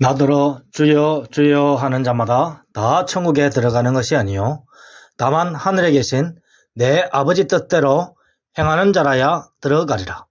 나더러 주여 주여 하는 자마다 다 천국에 들어가는 것이 아니요 다만 하늘에 계신 내 아버지 뜻대로 행하는 자라야 들어가리라.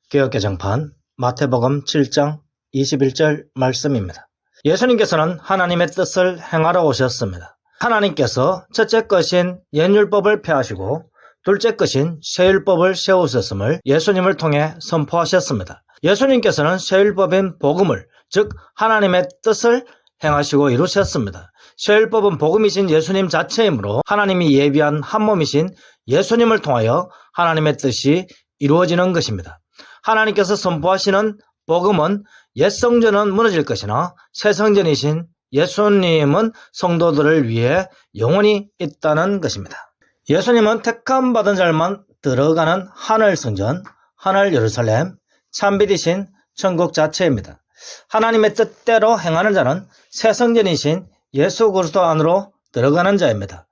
개역개정판 마태복음 7장 21절 말씀입니다. 예수님께서는 하나님의 뜻을 행하러 오셨습니다. 하나님께서 첫째 것인 옛율법을 폐하시고 둘째 것인 새율법을 세우셨음을 예수님을 통해 선포하셨습니다. 예수님께서는 새율법인 복음을, 즉 하나님의 뜻을 행하시고 이루셨습니다. 새율법은 복음이신 예수님 자체이므로 하나님이 예비한 한 몸이신 예수님을 통하여 하나님의 뜻이 이루어지는 것입니다. 하나님께서 선포하시는 복음은 옛 성전은 무너질 것이나 새 성전이신 예수님은 성도들을 위해 영원히 있다는 것입니다. 예수님은 택함 받은 자만 들어가는 하늘 성전, 하늘 예루살렘, 참빛이신 천국 자체입니다. 하나님의 뜻대로 행하는 자는 새 성전이신 예수 그리스도 안으로 들어가는 자입니다.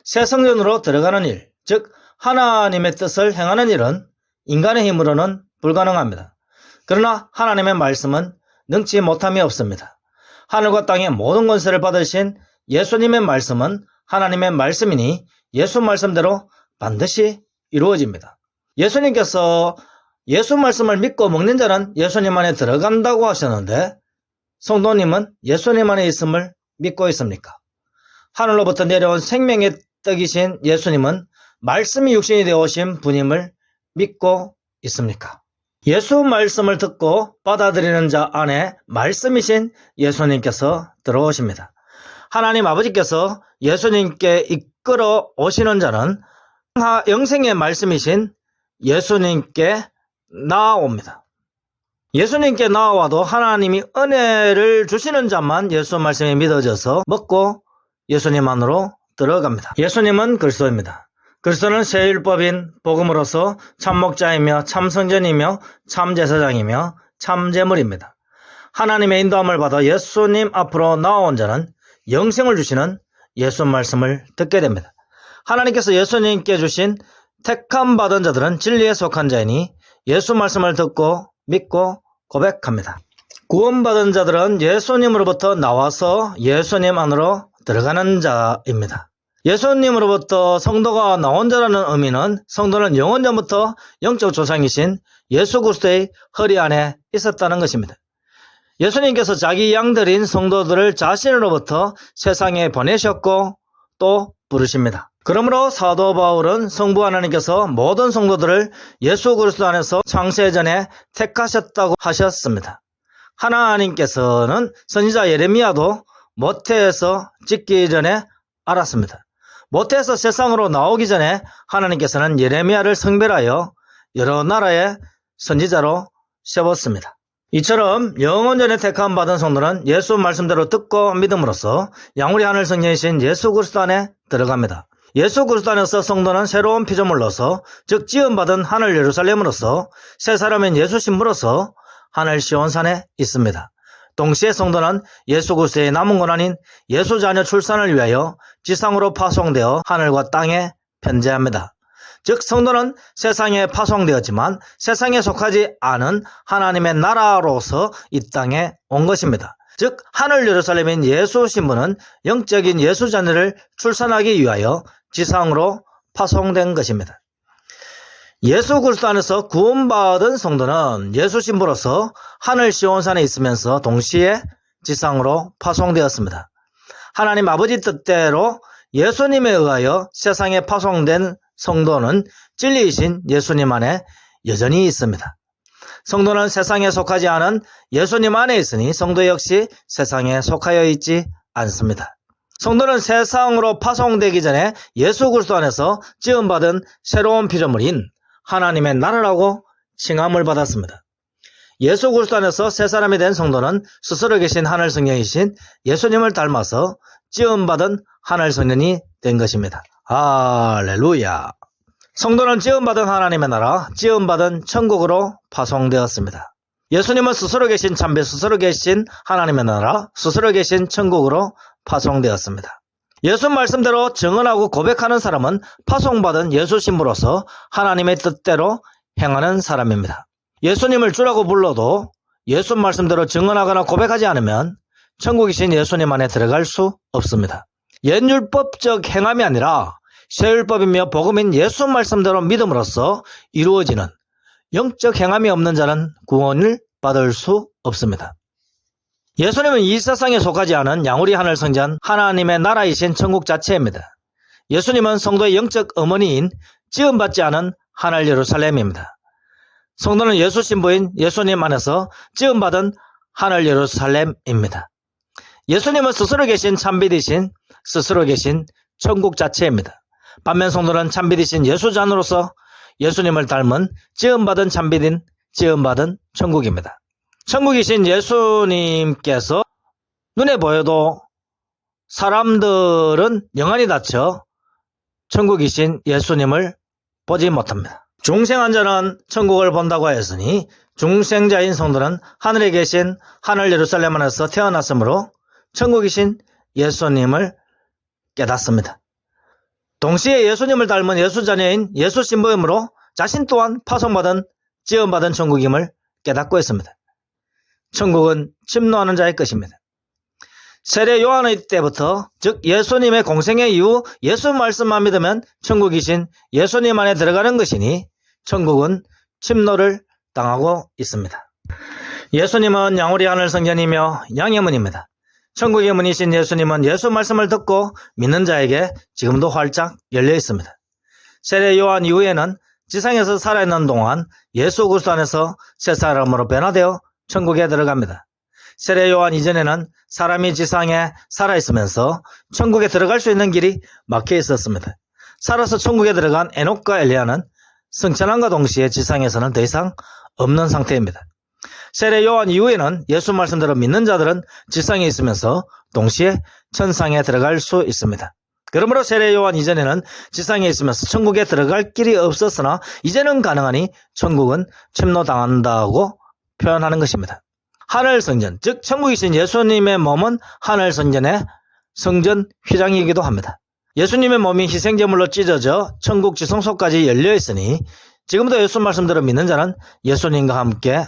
새 성전으로 들어가는 일, 즉 하나님의 뜻을 행하는 일은 인간의 힘으로는 불가능합니다. 그러나 하나님의 말씀은 능치 못함이 없습니다. 하늘과 땅의 모든 권세를 받으신 예수님의 말씀은 하나님의 말씀이니 예수 말씀대로 반드시 이루어집니다. 예수님께서 예수 말씀을 믿고 먹는 자는 예수님 안에 들어간다고 하셨는데 성도님은 예수님 안에 있음을 믿고 있습니까? 하늘로부터 내려온 생명의 떡이신 예수님은 말씀이 육신이 되어 오신 분임을 믿고 있습니까? 예수 말씀을 듣고 받아들이는 자 안에 말씀이신 예수님께서 들어오십니다. 하나님 아버지께서 예수님께 이끌어 오시는 자는 영생의 말씀이신 예수님께 나아옵니다. 예수님께 나아와도 하나님이 은혜를 주시는 자만 예수 말씀에 믿어져서 먹고 예수님 안으로 들어갑니다. 예수님은 그리스도입니다. 그리스도는 새율법인 복음으로서 참목자이며 참성전이며 참제사장이며 참제물입니다. 하나님의 인도함을 받아 예수님 앞으로 나아온 자는 영생을 주시는 예수 말씀을 듣게 됩니다. 하나님께서 예수님께 주신 택함 받은 자들은 진리에 속한 자이니 예수 말씀을 듣고 믿고 고백합니다. 구원받은 자들은 예수님으로부터 나와서 예수님 안으로 들어가는 자입니다. 예수님으로부터 성도가 나온 자라는 의미는 성도는 영원 전부터 영적 조상이신 예수 그리스도의 허리 안에 있었다는 것입니다. 예수님께서 자기 양들인 성도들을 자신으로부터 세상에 보내셨고 또 부르십니다. 그러므로 사도 바울은 성부 하나님께서 모든 성도들을 예수 그리스도 안에서 창세 전에 택하셨다고 하셨습니다. 하나님께서는 선지자 예레미야도 모태에서 짓기 전에 알았습니다. 모태에서 세상으로 나오기 전에 하나님께서는 예레미야를 성별하여 여러 나라의 선지자로 세웠습니다. 이처럼 영원전에 택함 받은 성도는 예수 말씀대로 듣고 믿음으로써 양우리 하늘 성령이신 예수 그리스도 안에 들어갑니다. 예수 그리스도 안에서 성도는 새로운 피조물로서, 즉 지음받은 하늘 예루살렘으로서 새 사람인 예수 신부로서 하늘 시온산에 있습니다. 동시에 성도는 예수 그리스도의 남은 고난인 예수 자녀 출산을 위하여 지상으로 파송되어 하늘과 땅에 편재합니다. 즉 성도는 세상에 파송되었지만 세상에 속하지 않은 하나님의 나라로서 이 땅에 온 것입니다. 즉 하늘 예루살렘인 예수 신부는 영적인 예수 자녀를 출산하기 위하여 지상으로 파송된 것입니다. 예수 그리스도 안에서 구원받은 성도는 예수 신부로서 하늘 시온산에 있으면서 동시에 지상으로 파송되었습니다. 하나님 아버지 뜻대로 예수님에 의하여 세상에 파송된 성도는 진리이신 예수님 안에 여전히 있습니다. 성도는 세상에 속하지 않은 예수님 안에 있으니 성도 역시 세상에 속하여 있지 않습니다. 성도는 세상으로 파송되기 전에 예수 그리스도 안에서 지음받은 새로운 피조물인 하나님의 나라라고 칭함을 받았습니다. 예수 그리스도 안에서 새 사람이 된 성도는 스스로 계신 하늘 성령이신 예수님을 닮아서 지음받은 하늘 성령이 된 것입니다. 할렐루야. 성도는 지음받은 하나님의 나라, 지음받은 천국으로 파송되었습니다. 예수님은 스스로 계신 참배, 스스로 계신 하나님의 나라, 스스로 계신 천국으로 파송되었습니다. 예수 말씀대로 증언하고 고백하는 사람은 파송받은 예수 신부로서 하나님의 뜻대로 행하는 사람입니다. 예수님을 주라고 불러도 예수 말씀대로 증언하거나 고백하지 않으면 천국이신 예수님 안에 들어갈 수 없습니다. 옛율법적 행함이 아니라 새율법이며 복음인 예수 말씀대로 믿음으로써 이루어지는 영적 행함이 없는 자는 구원을 받을 수 없습니다. 예수님은 이 세상에 속하지 않은 양우리 하늘 성전 하나님의 나라이신 천국 자체입니다. 예수님은 성도의 영적 어머니인 지음받지 않은 하늘 예루살렘입니다. 성도는 예수 신부인 예수님 안에서 지음받은 하늘 예루살렘입니다. 예수님은 스스로 계신 참빛이신 스스로 계신 천국 자체입니다. 반면 성도는 참빛이신 예수자녀로서 예수님을 닮은 지음받은 참빛인 지음받은 천국입니다. 천국이신 예수님께서 눈에 보여도 사람들은 영안이 닫혀 천국이신 예수님을 보지 못합니다. 중생한 자는 천국을 본다고 하였으니 중생자인 성도는 하늘에 계신 하늘 예루살렘 안에서 태어났으므로 천국이신 예수님을 깨닫습니다. 동시에 예수님을 닮은 예수자녀인 예수 신부이므로 자신 또한 파송받은 지음받은 천국임을 깨닫고 있습니다. 천국은 침노하는 자의 것입니다. 세례 요한의 때부터 즉 예수님의 공생애 이후 예수 말씀만 믿으면 천국이신 예수님 안에 들어가는 것이니 천국은 침노를 당하고 있습니다. 예수님은 양우리 하늘 성전이며 양의 문입니다. 천국의 문이신 예수님은 예수 말씀을 듣고 믿는 자에게 지금도 활짝 열려 있습니다. 세례 요한 이후에는 지상에서 살아있는 동안 예수 그리스도 안에서 새 사람으로 변화되어 천국에 들어갑니다. 세례 요한 이전에는 사람이 지상에 살아있으면서 천국에 들어갈 수 있는 길이 막혀 있었습니다. 살아서 천국에 들어간 에녹과 엘리야는 승천함과 동시에 지상에서는 더 이상 없는 상태입니다. 세례 요한 이후에는 예수 말씀대로 믿는 자들은 지상에 있으면서 동시에 천상에 들어갈 수 있습니다. 그러므로 세례 요한 이전에는 지상에 있으면서 천국에 들어갈 길이 없었으나 이제는 가능하니 천국은 침노당한다고 표현하는 것입니다. 하늘 성전, 즉 천국이신 예수님의 몸은 하늘 성전의 성전 휘장이기도 합니다. 예수님의 몸이 희생제물로 찢어져 천국 지성소까지 열려 있으니 지금도 예수 말씀대로 믿는 자는 예수님과 함께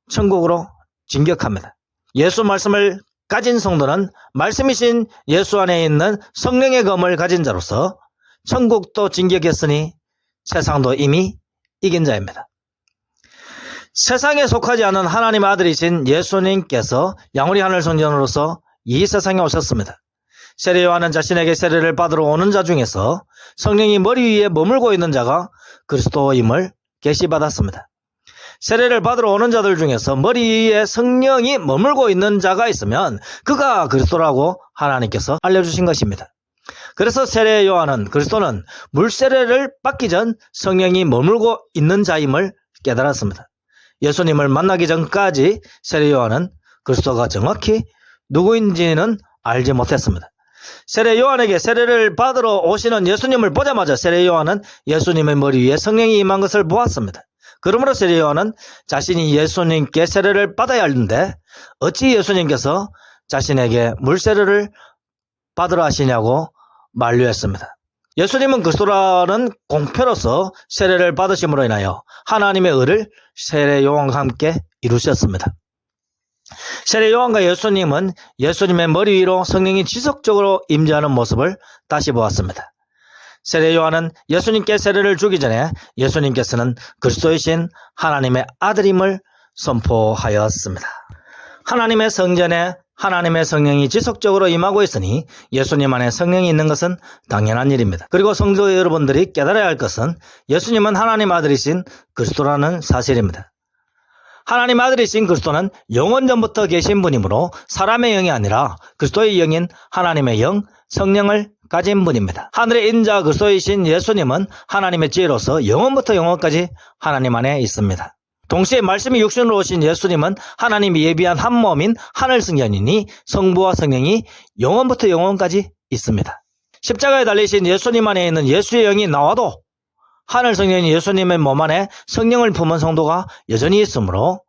천국으로 진격합니다. 예수 말씀을 가진 성도는 말씀이신 예수 안에 있는 성령의 검을 가진 자로서 천국도 진격했으니 세상도 이미 이긴 자입니다. 세상에 속하지 않은 하나님의 아들이신 예수님께서 양우리 하늘 성전으로서 이 세상에 오셨습니다. 세례 요한은 자신에게 세례를 받으러 오는 자 중에서 성령이 머리 위에 머물고 있는 자가 그리스도임을 계시받았습니다. 세례를 받으러 오는 자들 중에서 머리 위에 성령이 머물고 있는 자가 있으면 그가 그리스도라고 하나님께서 알려주신 것입니다. 그래서 세례 요한은 그리스도는 물세례를 받기 전 성령이 머물고 있는 자임을 깨달았습니다. 예수님을 만나기 전까지 세례 요한은 그리스도가 정확히 누구인지는 알지 못했습니다. 세례 요한에게 세례를 받으러 오시는 예수님을 보자마자 세례 요한은 예수님의 머리 위에 성령이 임한 것을 보았습니다. 그러므로 세례 요한은 자신이 예수님께 세례를 받아야 하는데 어찌 예수님께서 자신에게 물세례를 받으러 하시냐고 만류했습니다. 예수님은 그리스도라는 공표로서 세례를 받으심으로 인하여 하나님의 의를 세례 요한과 함께 이루셨습니다. 세례 요한과 예수님은 예수님의 머리 위로 성령이 지속적으로 임재하는 모습을 다시 보았습니다. 세례 요한은 예수님께 세례를 주기 전에 예수님께서는 그리스도이신 하나님의 아들임을 선포하였습니다. 하나님의 성전에 하나님의 성령이 지속적으로 임하고 있으니 예수님 안에 성령이 있는 것은 당연한 일입니다. 그리고 성도 여러분들이 깨달아야 할 것은 예수님은 하나님 아들이신 그리스도라는 사실입니다. 하나님 아들이신 그리스도는 영원전부터 계신 분이므로 사람의 영이 아니라 그리스도의 영인 하나님의 영, 성령을 가진 분입니다. 하늘의 인자 그리스도이신 예수님은 하나님의 지혜로서 영원부터 영원까지 하나님 안에 있습니다. 동시에 말씀이 육신으로 오신 예수님은 하나님이 예비한 한 몸인 하늘 성전이니 성부와 성령이 영원부터 영원까지 있습니다. 십자가에 달리신 예수님 안에 있는 예수의 영이 나와도 하늘 성전인 예수님의 몸 안에 성령을 품은 성도가 여전히 있으므로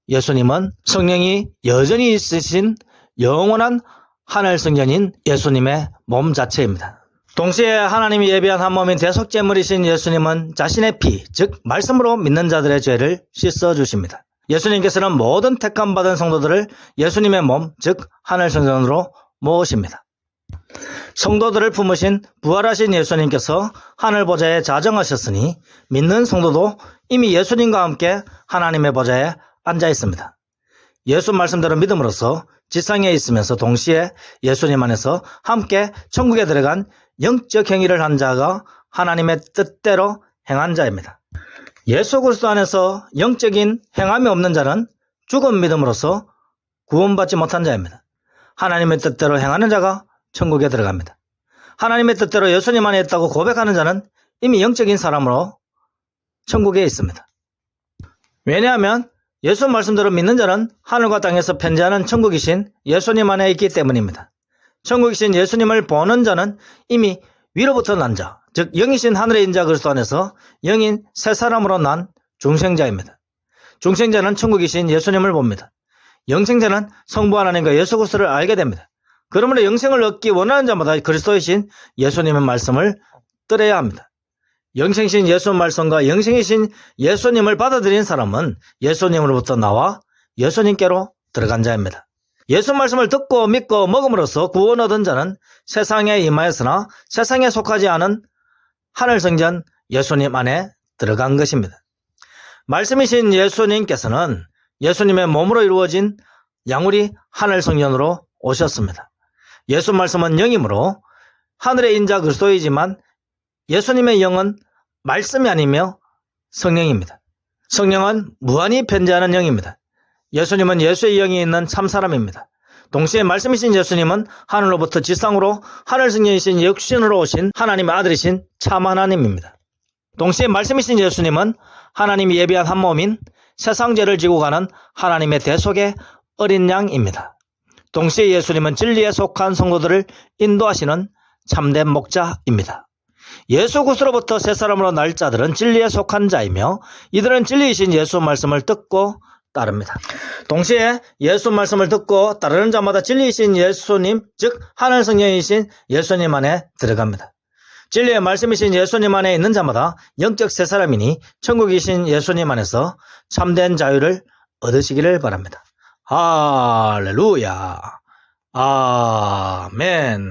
예수님은 성령이 여전히 있으신 영원한 하늘 성전인 예수님의 몸 자체입니다. 동시에 하나님이 예비한 한 몸인 대속제물이신 예수님은 자신의 피, 즉 말씀으로 믿는 자들의 죄를 씻어주십니다. 예수님께서는 모든 택함받은 성도들을 예수님의 몸, 즉 하늘성전으로 모으십니다. 성도들을 품으신 부활하신 예수님께서 하늘 보좌에 자정하셨으니 믿는 성도도 이미 예수님과 함께 하나님의 보좌에 앉아 있습니다. 예수 말씀대로 믿음으로써 지상에 있으면서 동시에 예수님 안에서 함께 천국에 들어간 영적 행위를 한 자가 하나님의 뜻대로 행한 자입니다. 예수 그리스도 안에서 영적인 행함이 없는 자는 죽은 믿음으로써 구원받지 못한 자입니다. 하나님의 뜻대로 행하는 자가 천국에 들어갑니다. 하나님의 뜻대로 예수님 안에 있다고 고백하는 자는 이미 영적인 사람으로 천국에 있습니다. 왜냐하면 예수 말씀대로 믿는 자는 하늘과 땅에서 편재하는 천국이신 예수님 안에 있기 때문입니다. 천국이신 예수님을 보는 자는 이미 위로부터 난 자, 즉 영이신 하늘의 인자 그리스도 안에서 영인 새 사람으로 난 중생자입니다. 중생자는 천국이신 예수님을 봅니다. 영생자는 성부 하나님과 예수 그리스도를 알게 됩니다. 그러므로 영생을 얻기 원하는 자마다 그리스도이신 예수님의 말씀을 들어야 합니다. 영생이신 예수 말씀과 영생이신 예수님을 받아들인 사람은 예수님으로부터 나와 예수님께로 들어간 자입니다. 예수 말씀을 듣고 믿고 먹음으로써 구원 얻은 자는 세상에 임하였으나 세상에 속하지 않은 하늘성전 예수님 안에 들어간 것입니다. 말씀이신 예수님께서는 예수님의 몸으로 이루어진 양우리 하늘성전으로 오셨습니다. 예수 말씀은 영이므로 하늘의 인자 그리스도이지만 예수님의 영은 말씀이 아니며 성령입니다. 성령은 무한히 편재하는 영입니다. 예수님은 예수의 영이 있는 참사람입니다. 동시에 말씀이신 예수님은 하늘로부터 지상으로 하늘성령이신 육신으로 오신 하나님의 아들이신 참 하나님입니다. 동시에 말씀이신 예수님은 하나님이 예비한 한 몸인 세상 죄를 지고 가는 하나님의 대속의 어린 양입니다. 동시에 예수님은 진리에 속한 성도들을 인도하시는 참된 목자입니다. 예수 그리스도로부터 새 사람으로 날 자들은 진리에 속한 자이며 이들은 진리이신 예수 말씀을 듣고 따릅니다. 동시에 예수 말씀을 듣고 따르는 자마다 진리이신 예수님, 즉 하늘 성령이신 예수님 안에 들어갑니다. 진리의 말씀이신 예수님 안에 있는 자마다 영적 새 사람이니 천국이신 예수님 안에서 참된 자유를 얻으시기를 바랍니다. 할렐루야. 아멘.